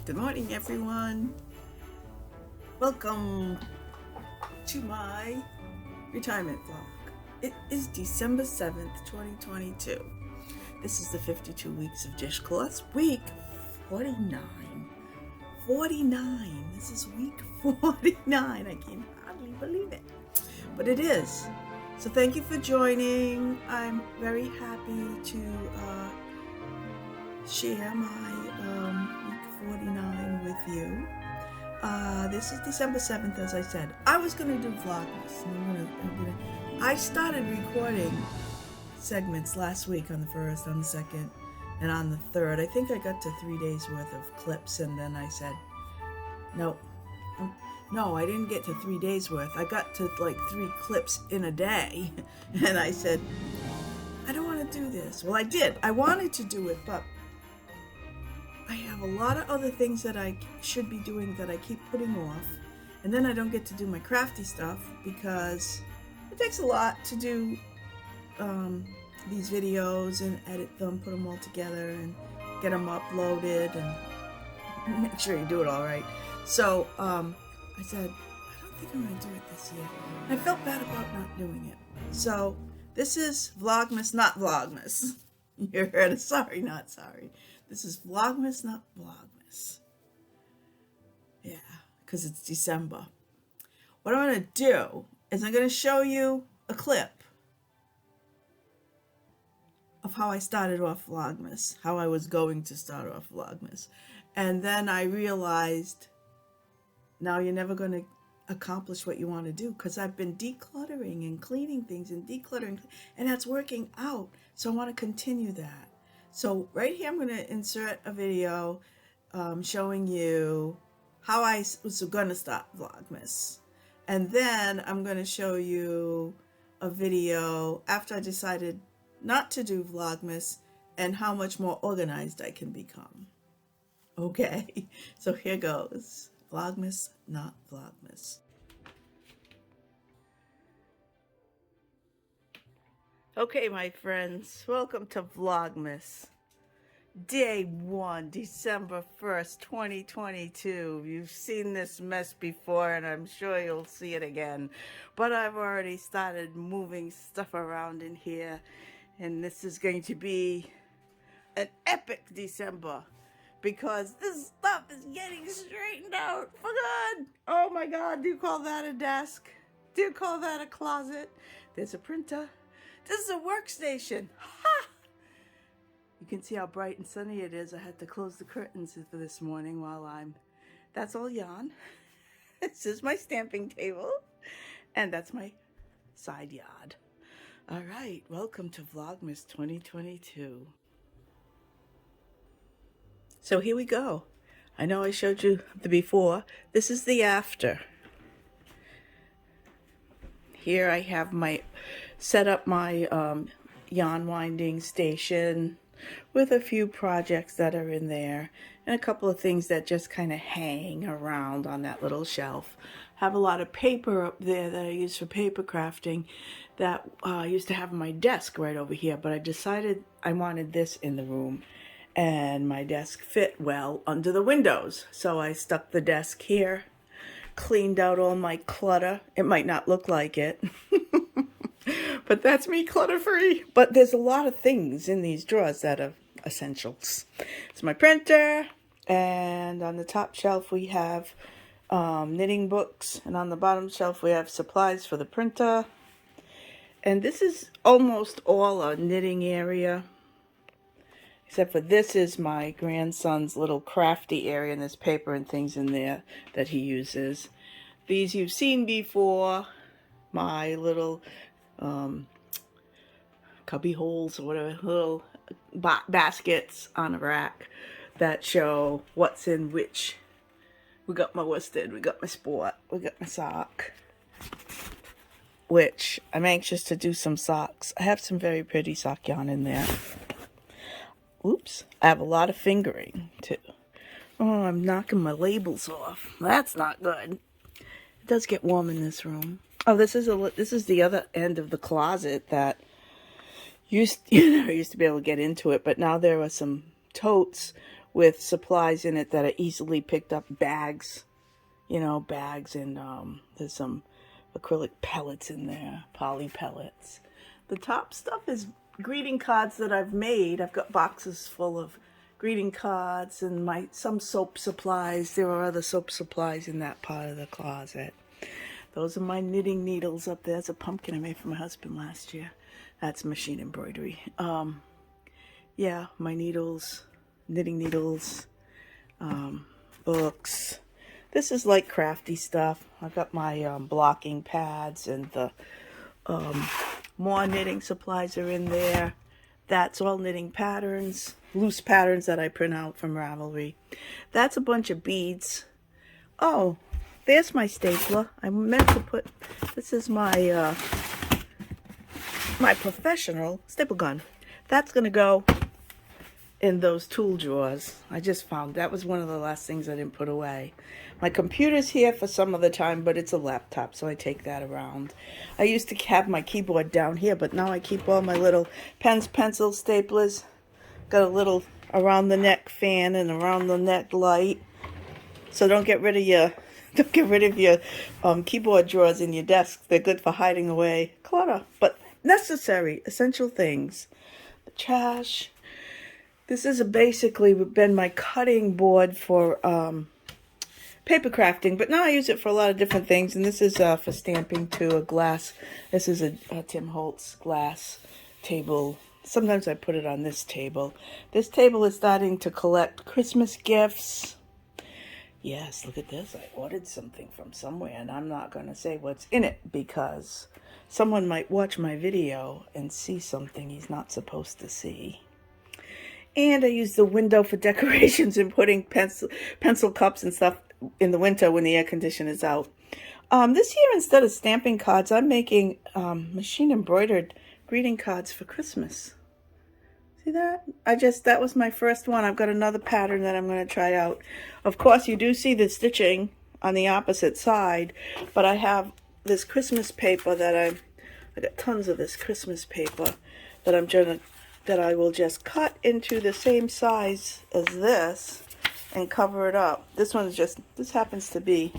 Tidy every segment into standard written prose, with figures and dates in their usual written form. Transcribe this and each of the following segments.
Good morning, everyone. Welcome to my retirement vlog. It is December 7th, 2022. This is the 52 Weeks of Dishcloths, week 49. 49. This is week 49. I can hardly believe it. But it is. So thank you for joining. I'm very happy to share my week 49 with you. This is December 7th, as I said. I was going to do Vlogmas. I started recording segments last week on the 1st, on the 2nd, and on the 3rd. I think I got to 3 days worth of clips, and then I said, no, I didn't get to 3 days worth. I got to like 3 clips in a day, and I said, I don't want to do this. Well, I did. I wanted to do it, but I have a lot of other things that I should be doing that I keep putting off, and then I don't get to do my crafty stuff because it takes a lot to do these videos and edit them, put them all together and get them uploaded and make sure you do it all right. So I said, I don't think I'm going to do it this year. And I felt bad about not doing it. So this is Vlogmas, not Vlogmas. You heard it. Sorry, not sorry. This is Vlogmas, not Vlogmas. Yeah, because it's December. What I'm going to do is I'm going to show you a clip of how I started off Vlogmas, how I was going to start off Vlogmas. And then I realized, now you're never going to accomplish what you want to do, because I've been decluttering and cleaning things and decluttering, and that's working out. So I want to continue that. So right here, I'm going to insert a video showing you how I was going to start Vlogmas. And then I'm going to show you a video after I decided not to do Vlogmas and how much more organized I can become. Okay, so here goes. Vlogmas, not Vlogmas. Okay, my friends, welcome to Vlogmas. Day 1, December 1st, 2022. You've seen this mess before, and I'm sure you'll see it again. But I've already started moving stuff around in here, and this is going to be an epic December, because this stuff is getting straightened out for good. Oh my God, do you call that a desk? Do you call that a closet? There's a printer. This is a workstation. Ha! You can see how bright and sunny it is. I had to close the curtains for this morning while that's all yarn. This is my stamping table, and that's my side yard. All right, welcome to Vlogmas 2022. So here we go. I know I showed you the before. This is the after. Here I have set up my yarn winding station with a few projects that are in there and a couple of things that just kind of hang around on that little shelf. Have a lot of paper up there that I use for paper crafting that I used to have on my desk right over here, but I decided I wanted this in the room, and my desk fit well under the windows. So I stuck the desk here, cleaned out all my clutter. It might not look like it, but that's me clutter-free. But there's a lot of things in these drawers that are essentials. It's my printer, and on the top shelf we have knitting books, and on the bottom shelf we have supplies for the printer. And this is almost all a knitting area, except for this is my grandson's little crafty area, and there's paper and things in there that he uses. These you've seen before, my little cubby holes or whatever, little baskets on a rack that show what's in which. We got my worsted, we got my sport, we got my sock, which I'm anxious to do some socks. I have some very pretty sock yarn in there. Oops, I have a lot of fingering too. Oh, I'm knocking my labels off. That's not good. It does get warm in this room. Oh, this is the other end of the closet that used to be able to get into it, but now there are some totes with supplies in it that are easily picked up. Bags, bags, and there's some acrylic pellets in there, poly pellets. The top stuff is greeting cards that I've made. I've got boxes full of greeting cards and some soap supplies. There are other soap supplies in that part of the closet. Those are my knitting needles up there. There's a pumpkin I made for my husband last year. That's machine embroidery. Yeah, my needles, knitting needles, books. This is like crafty stuff. I've got my blocking pads, and the more knitting supplies are in there. That's all knitting patterns, loose patterns that I print out from Ravelry. That's a bunch of beads. Oh, there's my stapler. I meant to put, this is my my professional staple gun. That's going to go in those tool drawers. I just found that was one of the last things I didn't put away. My computer's here for some of the time, but it's a laptop, so I take that around. I used to have my keyboard down here, but now I keep all my little pens, pencils, staplers. Got a little around the neck fan and around the neck light. So don't get rid of your keyboard drawers in your desk. They're good for hiding away clutter, but necessary, essential things. The trash. This is basically been my cutting board for paper crafting, but now I use it for a lot of different things. And this is for stamping too, a glass. This is a Tim Holtz glass table. Sometimes I put it on this table. This table is starting to collect Christmas gifts. Yes, look at this. I ordered something from somewhere, and I'm not going to say what's in it because someone might watch my video and see something he's not supposed to see. And I use the window for decorations and putting pencil cups and stuff in the winter when the air conditioner is out. This year, instead of stamping cards, I'm making machine embroidered greeting cards for Christmas. See that? That was my first one. I've got another pattern that I'm going to try out. Of course, you do see the stitching on the opposite side, but I have this Christmas paper that I got tons of this Christmas paper that I will just cut into the same size as this and cover it up. This happens to be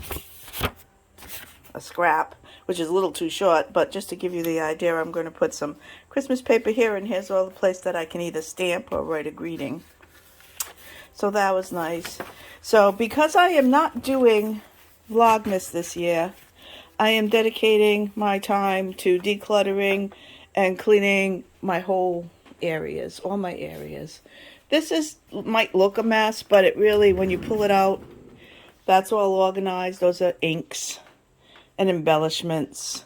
a scrap, which is a little too short, but just to give you the idea, I'm going to put some Christmas paper here, and here's all the place that I can either stamp or write a greeting. So that was nice. So because I am not doing Vlogmas this year, I am dedicating my time to decluttering and cleaning my whole areas, all my areas. This might look a mess, but it really, when you pull it out, that's all organized. Those are inks and embellishments,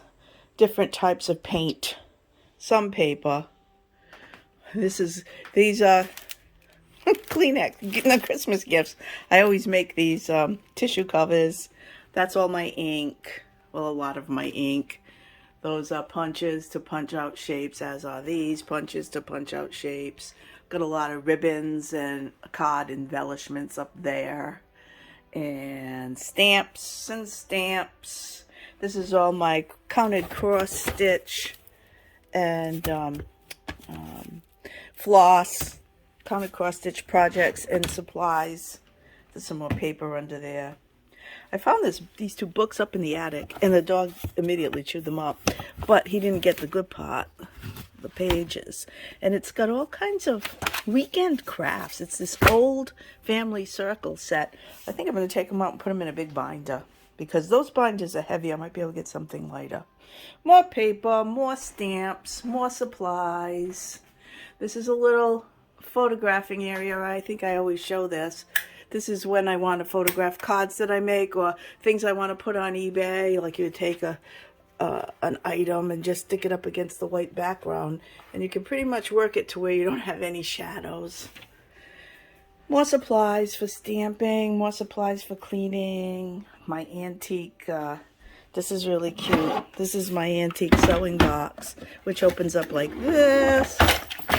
different types of paint, some paper. These are Kleenex, Christmas gifts. I always make these tissue covers. That's all my ink. Well, a lot of my ink. Those are punches to punch out shapes, as are these punches to punch out shapes. Got a lot of ribbons and card embellishments up there. And stamps and stamps. This is all my counted cross stitch and floss, counted cross stitch projects and supplies. There's some more paper under there. I found these two books up in the attic, and the dog immediately chewed them up, but he didn't get the good part, the pages. And it's got all kinds of weekend crafts. It's this old family circle set. I think I'm going to take them out and put them in a big binder, because those binders are heavy. I might be able to get something lighter. More paper, more stamps, more supplies. This is a little photographing area. I think I always show this. This is when I want to photograph cards that I make or things I want to put on eBay. Like you take an item and just stick it up against the white background, and you can pretty much work it to where you don't have any shadows. More supplies for stamping, more supplies for cleaning. My antique, this is really cute. This is my antique sewing box, which opens up like this.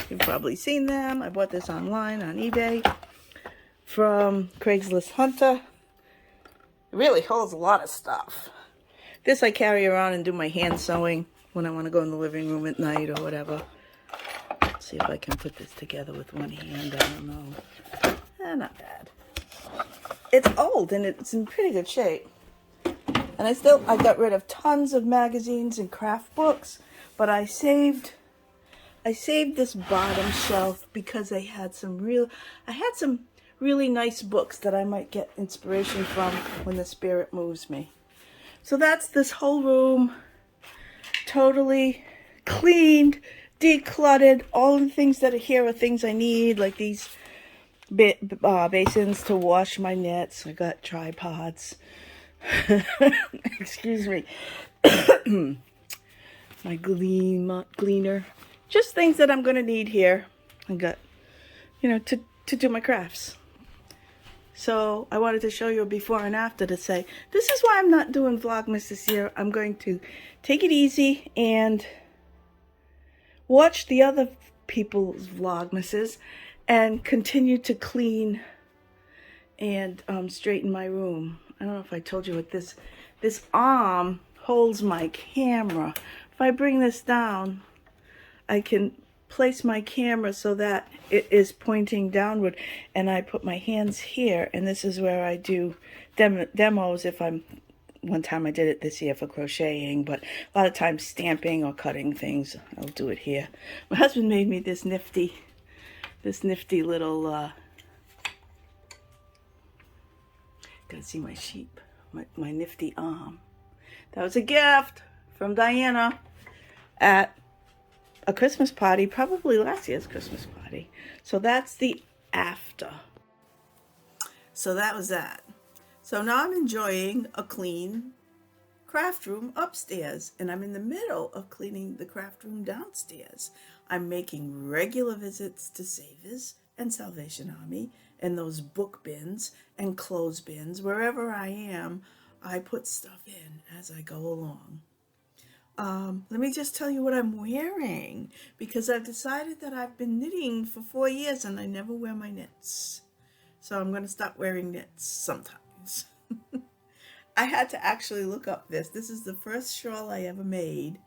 You've probably seen them. I bought this online on eBay from Craigslist Hunter. It really holds a lot of stuff. This I carry around and do my hand sewing when I want to go in the living room at night or whatever. Let's see if I can put this together with one hand. I don't know. Not bad. It's old and it's in pretty good shape. And I got rid of tons of magazines and craft books, but I saved this bottom shelf because I had some really nice books that I might get inspiration from when the spirit moves me. So that's this whole room, totally cleaned, decluttered. All the things that are here are things I need, like these basins to wash my nets. I got tripods. Excuse me. My gleaner. Just things that I'm going to need here. I got, to do my crafts. So I wanted to show you a before and after to say, this is why I'm not doing Vlogmas this year. I'm going to take it easy and watch the other people's Vlogmases and continue to clean and straighten my room. I don't know if I told you what this arm holds my camera. If I bring this down, I can place my camera so that it is pointing downward, and I put my hands here, and this is where I do demos. One time I did it this year for crocheting, but a lot of times stamping or cutting things, I'll do it here. My husband made me this nifty little, gotta see my sheep, my nifty arm. That was a gift from Diana at a Christmas party, probably last year's Christmas party. So that's the after. So that was that. So now I'm enjoying a clean craft room upstairs, and I'm in the middle of cleaning the craft room downstairs. I'm making regular visits to Savers and Salvation Army and those book bins and clothes bins. Wherever I am, I put stuff in as I go along. Let me just tell you what I'm wearing, because I've decided that I've been knitting for 4 years and I never wear my knits. So I'm going to stop wearing knits sometimes. I had to actually look up this. This is the first shawl I ever made,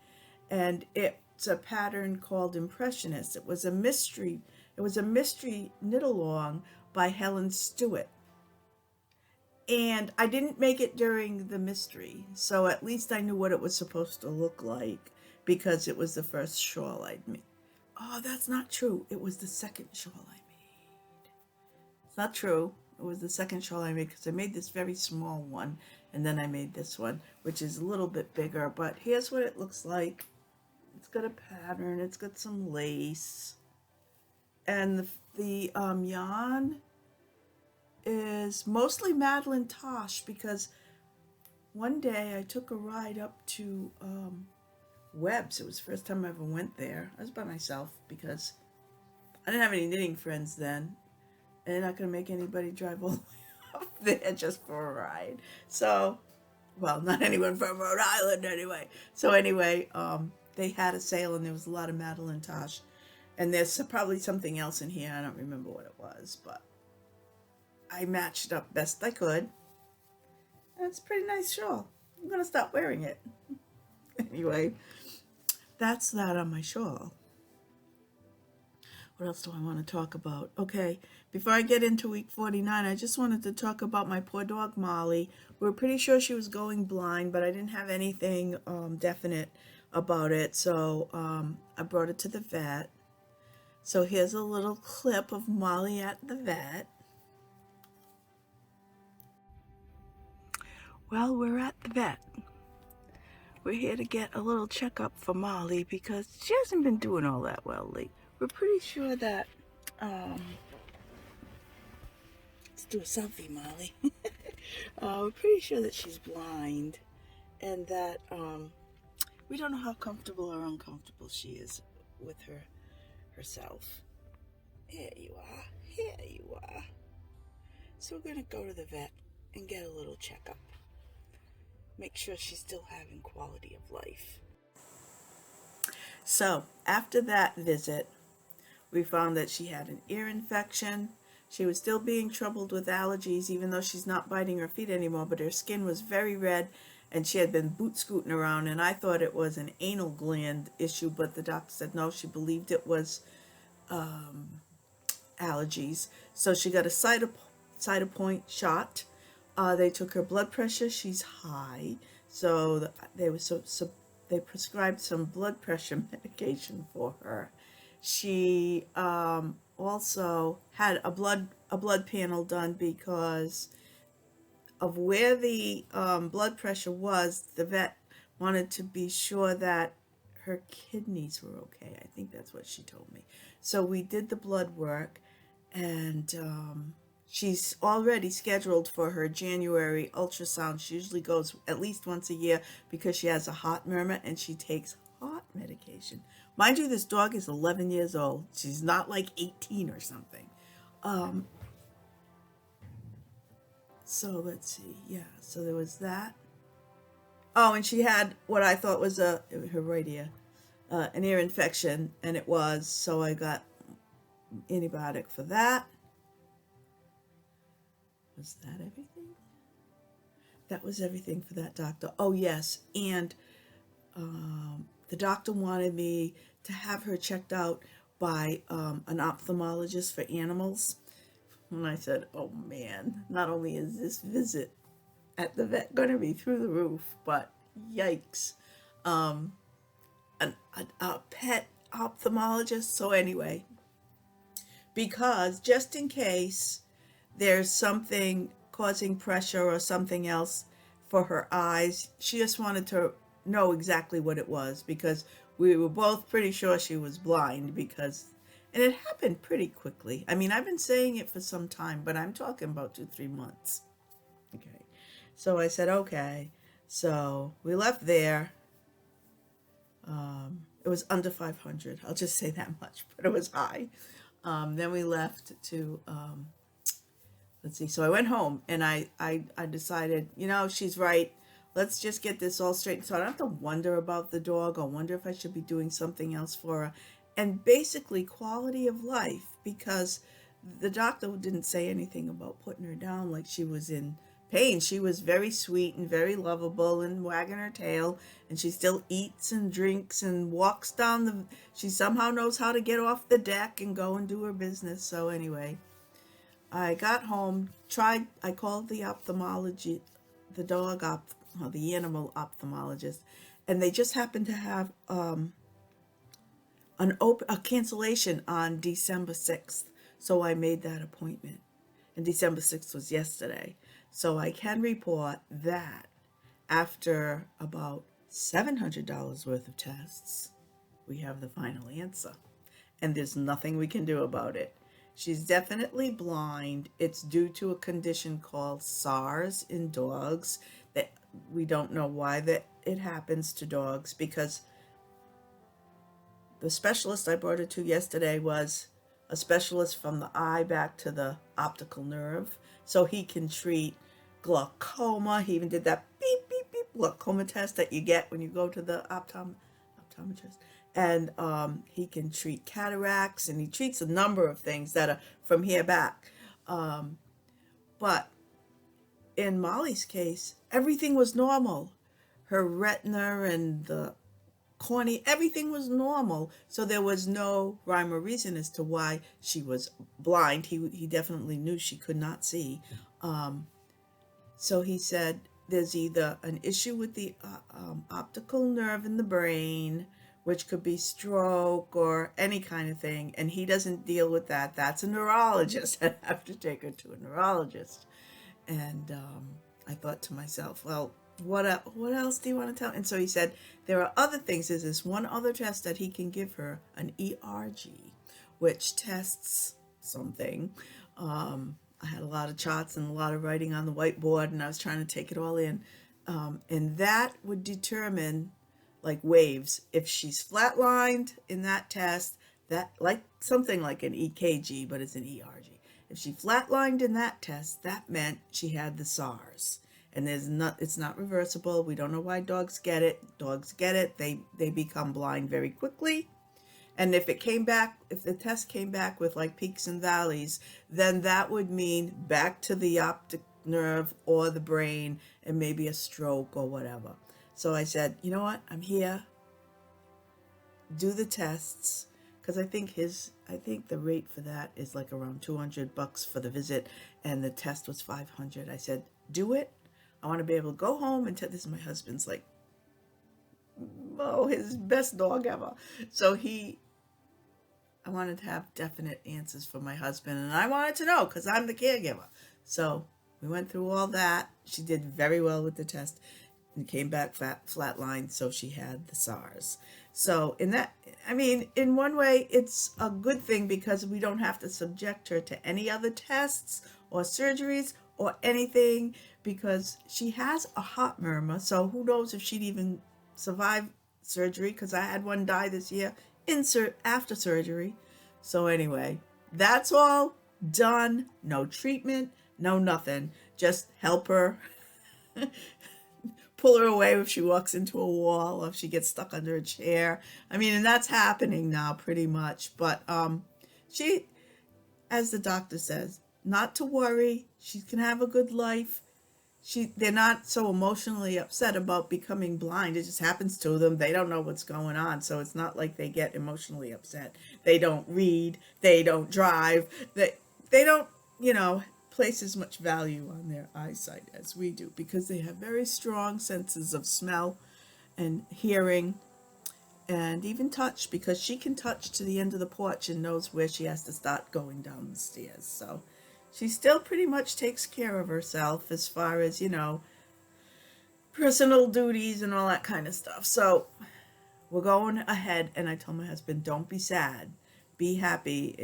and it's a pattern called Impressionist. It was a mystery knit along by Helen Stewart. And I didn't make it during the mystery, so at least I knew what it was supposed to look like, because it was the first shawl I'd made. Oh, that's not true. It was the second shawl I made. It's not true. It was the second shawl I made, because I made this very small one, and then I made this one, which is a little bit bigger. But here's what it looks like. It's got a pattern. It's got some lace. And the yarn is mostly Madeline Tosh, because one day I took a ride up to Webb's. It was the first time I ever went there. I was by myself because I didn't have any knitting friends then, and they're not going to make anybody drive all the way up there just for a ride. So, well, not anyone from Rhode Island anyway. So anyway, they had a sale and there was a lot of Madeline Tosh, and there's probably something else in here. I don't remember what it was, but I matched up best I could. And it's a pretty nice shawl. I'm going to stop wearing it. Anyway, that's that on my shawl. What else do I want to talk about? Okay, before I get into week 49, I just wanted to talk about my poor dog, Molly. We were pretty sure she was going blind, but I didn't have anything definite about it. So I brought it to the vet. So here's a little clip of Molly at the vet. Well, we're at the vet. We're here to get a little checkup for Molly because she hasn't been doing all that well lately. We're pretty sure that, let's do a selfie, Molly. We're pretty sure that she's blind, and that we don't know how comfortable or uncomfortable she is with herself. Here you are. Here you are. So we're going to go to the vet and get a little checkup. Make sure she's still having quality of life. So after that visit, we found that she had an ear infection. She was still being troubled with allergies, even though she's not biting her feet anymore, but her skin was very red and she had been boot scooting around, and I thought it was an anal gland issue, but the doctor said no, she believed it was allergies. So she got a Cytopoint shot. They took her blood pressure. She's high. So they prescribed some blood pressure medication for her. She also had a blood panel done because of where the blood pressure was. The vet wanted to be sure that her kidneys were okay. I think that's what she told me. So we did the blood work, and she's already scheduled for her January ultrasound. She usually goes at least once a year because she has a heart murmur and she takes heart medication. Mind you, this dog is 11 years old. She's not like 18 or something. So let's see. Yeah, so there was that. Oh, and she had what I thought was her right ear, an ear infection, and it was, so I got antibiotic for that. Was that everything? That was everything for that doctor. Oh, yes, and the doctor wanted me to have her checked out by an ophthalmologist for animals. And I said, oh man, not only is this visit at the vet going to be through the roof, but yikes. A pet ophthalmologist. So anyway, because just in case there's something causing pressure or something else for her eyes, she just wanted to know exactly what it was, because we were both pretty sure she was blind, and it happened pretty quickly. I mean, I've been saying it for some time, but I'm talking about 2-3 months. Okay. So I said, okay. So we left there. It was under 500. I'll just say that much, but it was high. Then we left to, let's see. So I went home and I decided, she's right. Let's just get this all straight. So I don't have to wonder about the dog or wonder if I should be doing something else for her. And basically quality of life, because the doctor didn't say anything about putting her down like she was in pain. She was very sweet and very lovable and wagging her tail, and she still eats and drinks and walks down she somehow knows how to get off the deck and go and do her business. So anyway, I got home, I called the ophthalmology, the animal ophthalmologist, and they just happened to have a cancellation on December 6th. So I made that appointment. And December 6th was yesterday. So I can report that after about $700 worth of tests, we have the final answer. And there's nothing we can do about it. She's definitely blind. It's due to a condition called SARS in dogs. That we don't know why that it happens to dogs, because the specialist I brought her to yesterday was a specialist from the eye back to the optical nerve. So he can treat glaucoma. He even did that beep, beep, beep glaucoma test that you get when you go to the optometrist. And he can treat cataracts, and he treats a number of things that are from here back. But in Molly's case, everything was normal. Her retina and the cornea, everything was normal. So there was no rhyme or reason as to why she was blind. He definitely knew she could not see. So he said there's either an issue with the optical nerve in the brain, which could be stroke or any kind of thing, and he doesn't deal with that. That's a neurologist. I have to take her to a neurologist. And I thought to myself, well, what else do you want to tell? And so he said there are other things. There's this one other test that he can give her, an ERG, which tests something. I had a lot of charts and a lot of writing on the whiteboard, and I was trying to take it all in. And that would determine, like waves, if she's flatlined in that test, that like something like an EKG, but it's an ERG. If she flatlined in that test, that meant she had the SARS. And it's not reversible. We don't know why dogs get it. Dogs get it. They become blind very quickly. And if the test came back with like peaks and valleys, then that would mean back to the optic nerve or the brain and maybe a stroke or whatever. So I said, you know what? I'm here. Do the tests. because I think the rate for that is like around $200 for the visit, and the test was $500. I said, do it. I want to be able to go home and tell, this is my husband's like, oh, his best dog ever. So I wanted to have definite answers for my husband, and I wanted to know because I'm the caregiver. So we went through all that. She did very well with the test and came back flatline, so she had the SARS. So in one way, it's a good thing because we don't have to subject her to any other tests or surgeries or anything, because she has a heart murmur, so who knows if she'd even survive surgery, because I had one die this year after surgery. So anyway, that's all done. No treatment, no nothing. Just help her. Pull her away if she walks into a wall or if she gets stuck under a chair. And that's happening now pretty much. But she, as the doctor says, not to worry. She can have a good life. They're not so emotionally upset about becoming blind. It just happens to them. They don't know what's going on. So it's not like they get emotionally upset. They don't read. They don't drive. They don't, place as much value on their eyesight as we do, because they have very strong senses of smell and hearing and even touch, because she can touch to the end of the porch and knows where she has to start going down the stairs. So she still pretty much takes care of herself as far as, personal duties and all that kind of stuff. So we're going ahead, and I told my husband, don't be sad. Be happy.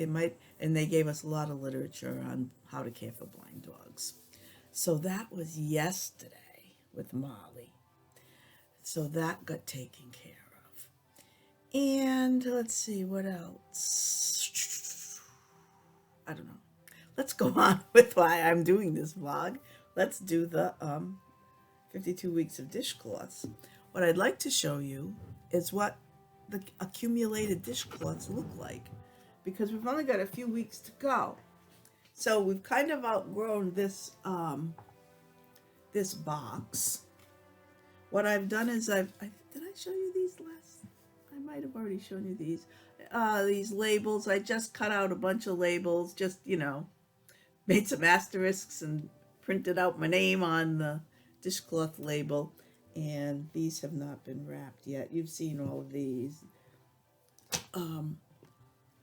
And they gave us a lot of literature on how to care for blind dogs. So that was yesterday with Molly. So that got taken care of. And let's see, what else? I don't know. Let's go on with why I'm doing this vlog. Let's do the 52 weeks of dishcloths. What I'd like to show you is what the accumulated dishcloths look like, because we've only got a few weeks to go. So we've kind of outgrown this this box. What I've done is did I show you these last? I might have already shown you these labels. I just cut out a bunch of labels, just, made some asterisks and printed out my name on the dishcloth label. And these have not been wrapped yet. You've seen all of these.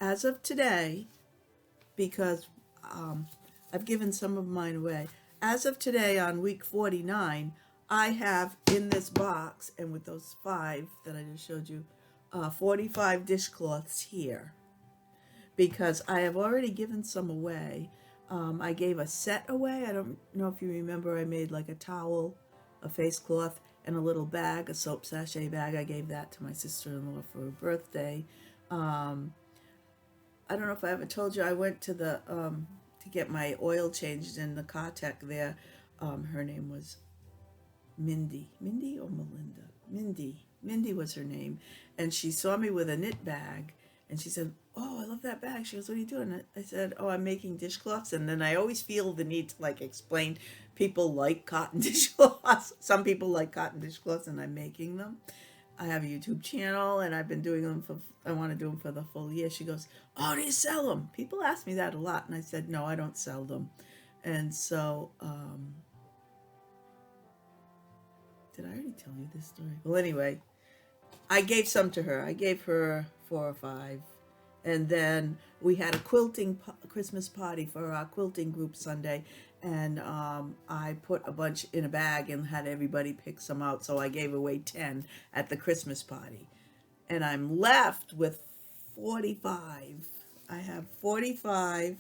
As of today, because I've given some of mine away, as of today on week 49, I have in this box, and with those 5 that I just showed you, 45 dishcloths here, because I have already given some away. I gave a set away. I don't know if you remember, I made like a towel, a face cloth, and a little bag, a soap sachet bag. I gave that to my sister-in-law for her birthday. I don't know if I ever told you, I went to the to get my oil changed in the car tech there. Her name was Mindy or Melinda? Mindy was her name, and she saw me with a knit bag, and she said, oh, I love that bag. She goes, what are you doing? I said, oh, I'm making dishcloths. And then I always feel the need to explain, people like cotton dishcloths. Some people like cotton dishcloths, and I'm making them. I have a YouTube channel, and I've been doing them I want to do them for the full year. She goes, oh, do you sell them? People ask me that a lot, and I said, no, I don't sell them. And so, did I already tell you this story? Well, anyway, I gave some to her. I gave her 4 or 5. And then we had a quilting Christmas party for our quilting group Sunday. And I put a bunch in a bag and had everybody pick some out. So I gave away 10 at the Christmas party. And I'm left with 45. I have 45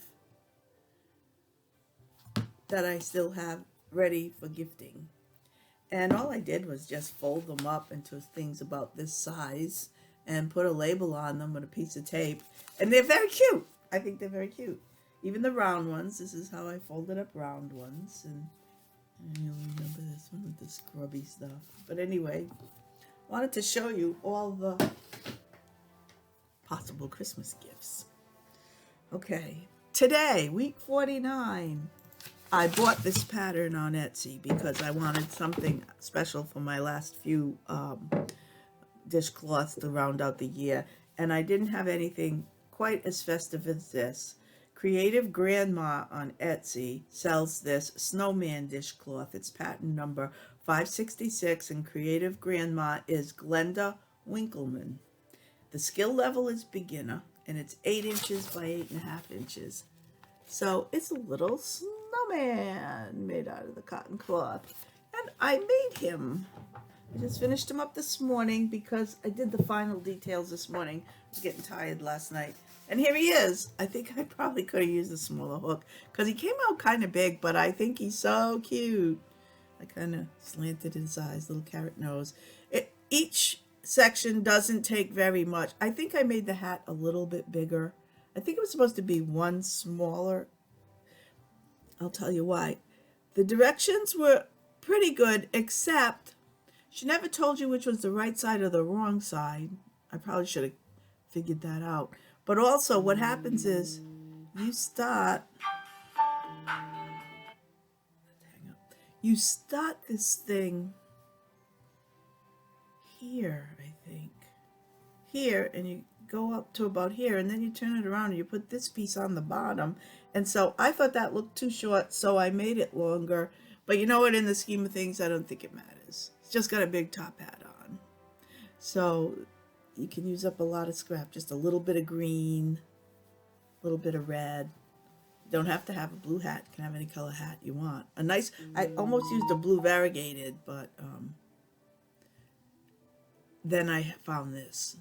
that I still have ready for gifting. And all I did was just fold them up into things about this size and put a label on them with a piece of tape. And they're very cute. I think they're very cute. Even the round ones. This is how I folded up round ones. And you'll remember this one with the scrubby stuff. But anyway, I wanted to show you all the possible Christmas gifts. Okay, today, week 49. I bought this pattern on Etsy because I wanted something special for my last few dishcloths to round out the year. and I didn't have anything quite as festive as this. Creative Grandma on Etsy sells this snowman dishcloth. It's patent number 566, and Creative Grandma is Glenda Winkleman. The skill level is beginner, and it's 8 inches by 8.5 inches. So it's a little snowman made out of the cotton cloth. And I made him. I just finished him up this morning because I did the final details this morning. I was getting tired last night. And here he is. I think I probably could have used a smaller hook because he came out kind of big, but I think he's so cute. I kind of slanted his eyes, little carrot nose. Each section doesn't take very much. I think I made the hat a little bit bigger. I think it was supposed to be one smaller. I'll tell you why. The directions were pretty good, except she never told you which was the right side or the wrong side. I probably should have figured that out. But also what happens is you start this thing here, I think. Here, and you go up to about here, and then you turn it around and you put this piece on the bottom. And so I thought that looked too short, so I made it longer. But you know what, in the scheme of things, I don't think it matters. It's just got a big top hat on. So you can use up a lot of scrap, just a little bit of green, a little bit of red. You don't have to have a blue hat. You can have any color hat you want. A nice, I almost used a blue variegated, but then I found this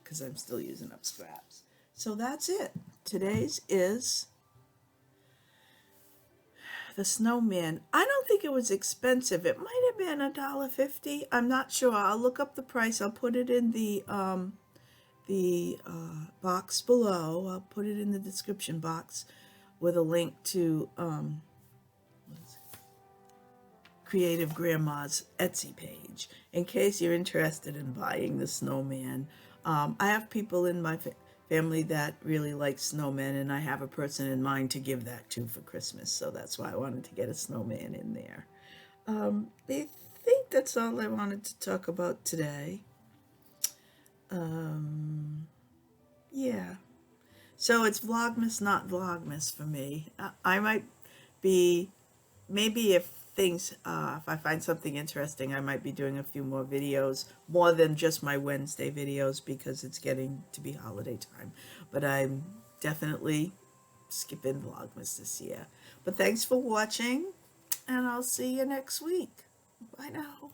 because I'm still using up scraps. So that's it. Today's is the snowman. I don't think it was expensive. It might have been $1.50. I'm not sure. I'll look up the price. I'll put it in the box below. I'll put it in the description box with a link to Creative Grandma's Etsy page in case you're interested in buying the snowman. I have people in my family that really like snowmen, and I have a person in mind to give that to for Christmas, so that's why I wanted to get a snowman in there. I think that's all I wanted to talk about today. Yeah. So it's Vlogmas, not Vlogmas for me. I might be, maybe if I find something interesting, I might be doing a few more videos, more than just my Wednesday videos, because it's getting to be holiday time. But I'm definitely skipping Vlogmas this year. But thanks for watching, and I'll see you next week. Bye now.